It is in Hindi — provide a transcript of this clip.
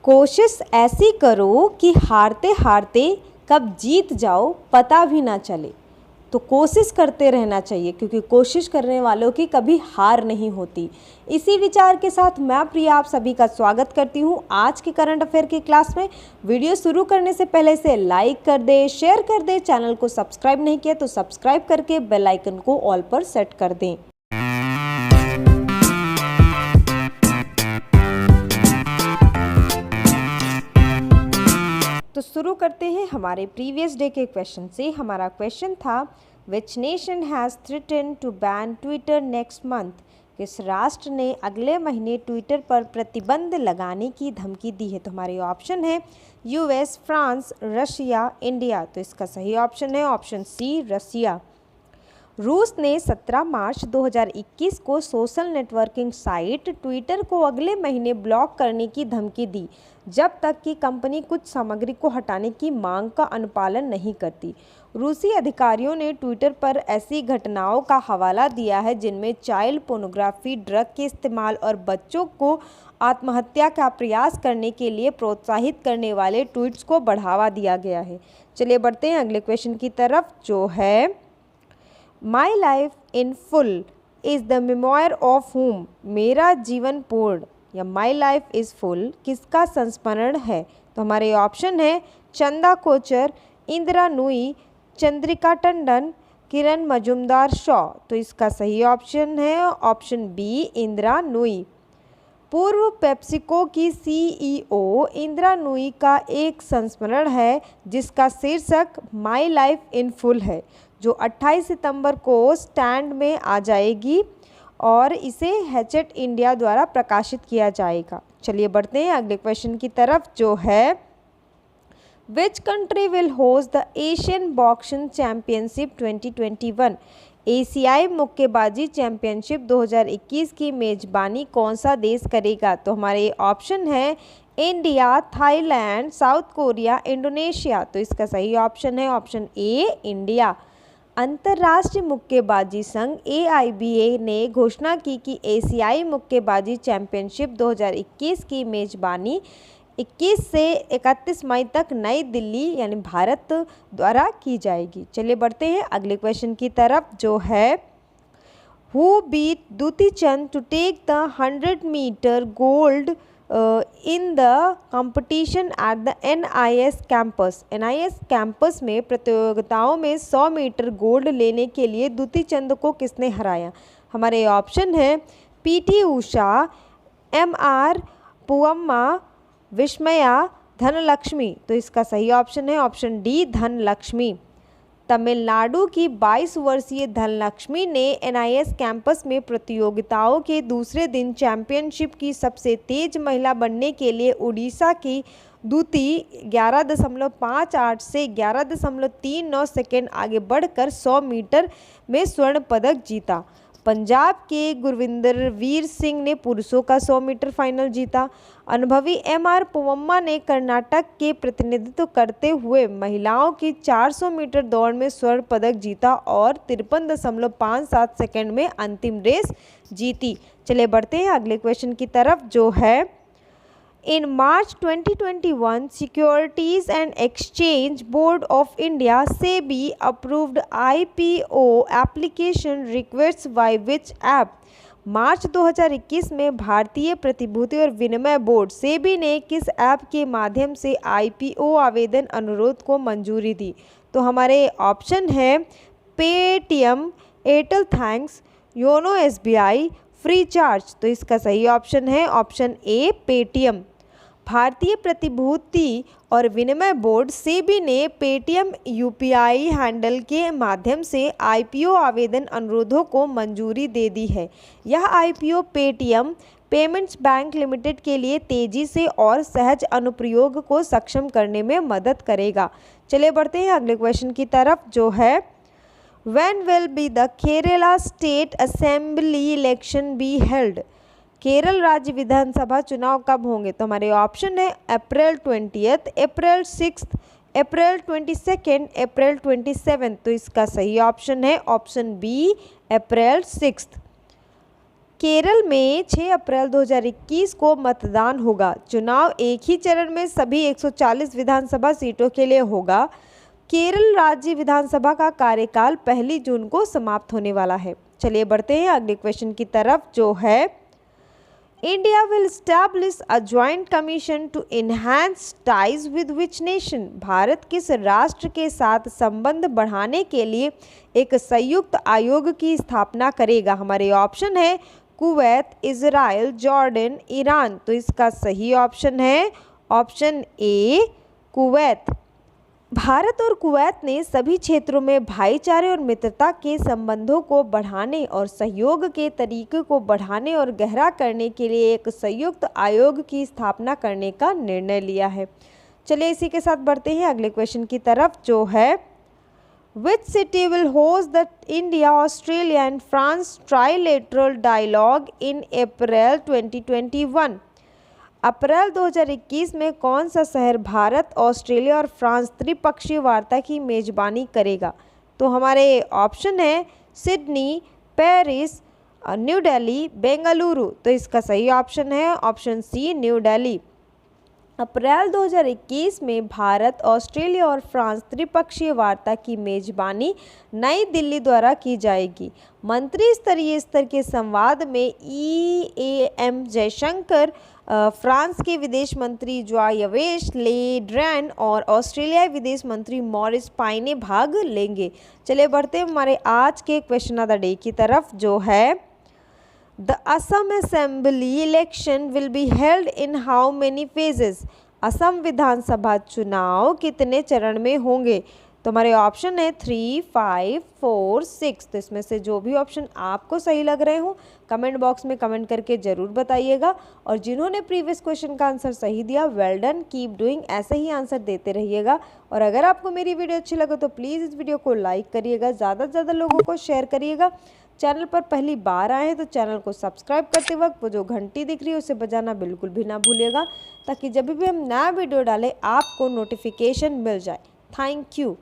कोशिश ऐसी करो कि हारते हारते कब जीत जाओ पता भी ना चले। तो कोशिश करते रहना चाहिए क्योंकि कोशिश करने वालों की कभी हार नहीं होती। इसी विचार के साथ मैं प्रिया आप सभी का स्वागत करती हूँ आज के करंट अफेयर की क्लास में। वीडियो शुरू करने से पहले इसे लाइक कर दे, शेयर कर दे, चैनल को सब्सक्राइब नहीं किया तो सब्सक्राइब करके बेल आइकन को ऑल पर सेट कर दें। तो शुरू करते हैं हमारे प्रीवियस डे के क्वेश्चन से। हमारा क्वेश्चन था which nation has threatened to ban Twitter next month. किस राष्ट्र ने अगले महीने ट्विटर पर प्रतिबंध लगाने की धमकी दी है। तो हमारे ऑप्शन है यूएस, फ्रांस, रशिया, इंडिया। तो इसका सही ऑप्शन है ऑप्शन सी रशिया। रूस ने 17 मार्च 2021 को सोशल नेटवर्किंग साइट ट्विटर को अगले महीने ब्लॉक करने की धमकी दी जब तक कि कंपनी कुछ सामग्री को हटाने की मांग का अनुपालन नहीं करती। रूसी अधिकारियों ने ट्विटर पर ऐसी घटनाओं का हवाला दिया है जिनमें चाइल्ड पोर्नोग्राफी, ड्रग के इस्तेमाल और बच्चों को आत्महत्या का प्रयास करने के लिए प्रोत्साहित करने वाले ट्वीट्स को बढ़ावा दिया गया है। चलिए बढ़ते हैं अगले क्वेश्चन की तरफ जो है my life in full is the memoir of whom। मेरा जीवन पूर्ण या माई लाइफ इज़ फुल किसका संस्मरण है। तो हमारे ऑप्शन है चंदा कोचर, इंदिरा नूई, चंद्रिका टंडन, किरण मजुमदार शॉ। तो इसका सही ऑप्शन है ऑप्शन बी इंदिरा नूई। पूर्व पेप्सिको की सीईओ इंदिरा नूई का एक संस्मरण है जिसका शीर्षक माई लाइफ इन फुल है जो 28 सितंबर को स्टैंड में आ जाएगी और इसे हैचेट इंडिया द्वारा प्रकाशित किया जाएगा। चलिए बढ़ते हैं अगले क्वेश्चन की तरफ जो है which country will host the Asian boxing championship 2021। एशियाई मुक्केबाजी चैंपियनशिप 2021 की मेजबानी कौन सा देश करेगा। तो हमारे ऑप्शन है India, Thailand, south Korea, Indonesia. तो इसका सही ऑप्शन है ऑप्शन ए इंडिया। अंतर्राष्ट्रीय मुक्केबाजी संघ AIBA ने घोषणा की कि एशियाई मुक्केबाजी चैंपियनशिप 2021 की मेजबानी 21 से 31 मई तक नई दिल्ली यानी भारत द्वारा की जाएगी। चलिए बढ़ते हैं अगले क्वेश्चन की तरफ जो है who beat Dutee Chand to take the 100 metre gold in the competition at the NIS campus. NIS campus में प्रतियोगिताओं में 100 मीटर गोल्ड लेने के लिए दुती चंद को किसने हराया। हमारे ऑप्शन है PT उषा, MR पुवम्मा, विस्मया, धनलक्ष्मी। तो इसका सही ऑप्शन है ऑप्शन डी धनलक्ष्मी। तमिलनाडु की 22 वर्षीय धनलक्ष्मी ने NIS कैंपस में प्रतियोगिताओं के दूसरे दिन चैंपियनशिप की सबसे तेज महिला बनने के लिए उड़ीसा की दूती 11.58 से 11.39 सेकेंड आगे बढ़कर 100 मीटर में स्वर्ण पदक जीता। पंजाब के गुरविंदर वीर सिंह ने पुरुषों का 100 मीटर फाइनल जीता। अनुभवी MR पुवम्मा ने कर्नाटक के प्रतिनिधित्व करते हुए महिलाओं की 400 मीटर दौड़ में स्वर्ण पदक जीता और 53.57 सेकेंड में अंतिम रेस जीती। चलिए बढ़ते हैं अगले क्वेश्चन की तरफ जो है In March 2021, Securities and Exchange Board of India (SEBI) approved IPO application requests by which app? मार्च 2021 में भारतीय प्रतिभूति और विनिमय बोर्ड सेबी ने किस ऐप के माध्यम से IPO आवेदन अनुरोध को मंजूरी दी। तो हमारे ऑप्शन है Paytm, Airtel thanks, YONO SBI, free charge. तो इसका सही ऑप्शन है ऑप्शन ए पेटीएम। भारतीय प्रतिभूति और विनिमय बोर्ड सेबी ने पेटीएम UPI हैंडल के माध्यम से IPO आवेदन अनुरोधों को मंजूरी दे दी है। यह IPO Paytm payments bank limited के लिए तेजी से और सहज अनुप्रयोग को सक्षम करने में मदद करेगा। चलिए बढ़ते हैं अगले क्वेश्चन की तरफ जो है When will be the Kerala State Assembly election be held? Kerala राज्य विधानसभा चुनाव कब होंगे। तो हमारे ऑप्शन है अप्रैल 20, अप्रैल 6, अप्रैल 22, अप्रैल 27। तो इसका सही ऑप्शन है ऑप्शन बी अप्रैल 6। केरल में 6 अप्रैल 2021 को मतदान होगा। चुनाव एक ही चरण में सभी 140 विधानसभा सीटों के लिए होगा। केरल राज्य विधानसभा का कार्यकाल 1 जून को समाप्त होने वाला है। चलिए बढ़ते हैं अगले क्वेश्चन की तरफ, जो है India will establish a joint commission to enhance ties with which nation. Bharat किस राष्ट्र के साथ संबंध बढ़ाने के लिए एक संयुक्त आयोग की स्थापना करेगा? हमारे ऑप्शन है कुवैत, इजराइल, जॉर्डन, ईरान। तो इसका सही ऑप्शन है ऑप्शन ए कुवैत। भारत और कुवैत ने सभी क्षेत्रों में भाईचारे और मित्रता के संबंधों को बढ़ाने और सहयोग के तरीके को बढ़ाने और गहरा करने के लिए एक संयुक्त आयोग की स्थापना करने का निर्णय लिया है। चलिए इसी के साथ बढ़ते हैं अगले क्वेश्चन की तरफ, जो है Which city will host the India, Australia and France trilateral dialogue in April 2021? अप्रैल 2021 में कौन सा शहर भारत, ऑस्ट्रेलिया और फ्रांस त्रिपक्षीय वार्ता की मेजबानी करेगा? तो हमारे ऑप्शन है Sydney, Paris, new Delhi, Bengaluru. तो इसका सही ऑप्शन है ऑप्शन सी न्यू दिल्ली। अप्रैल 2021 में भारत, ऑस्ट्रेलिया और फ्रांस त्रिपक्षीय वार्ता की मेजबानी नई दिल्ली द्वारा की जाएगी। मंत्री स्तरीय स्तर के संवाद में EAM जयशंकर, फ्रांस के विदेश मंत्री जॉयवेस ले ड्रेन और ऑस्ट्रेलियाई विदेश मंत्री मॉरिस पाइने भाग लेंगे। चलिए बढ़ते हैं हमारे आज के क्वेश्चन ऑफ द डे की तरफ, जो है The Assam Assembly election will be held in how many phases? Assam विधानसभा चुनाव कितने चरण में होंगे? तो हमारे ऑप्शन है 3, 5, 4, 6। तो इसमें से जो भी ऑप्शन आपको सही लग रहे हो कमेंट बॉक्स में कमेंट करके ज़रूर बताइएगा। और जिन्होंने प्रीवियस क्वेश्चन का आंसर सही दिया, वेल डन, कीप डूइंग, ऐसे ही आंसर देते रहिएगा। और अगर आपको मेरी वीडियो अच्छी लगे तो प्लीज़ इस वीडियो को लाइक करिएगा, ज़्यादा से ज़्यादा लोगों को शेयर करिएगा। चैनल पर पहली बार आए हैं तो चैनल को सब्सक्राइब करते वक्त वो जो घंटी दिख रही है उसे बजाना बिल्कुल भी ना भूलिएगा, ताकि जब भी हम नया वीडियो डालें आपको नोटिफिकेशन मिल जाए। Thank you.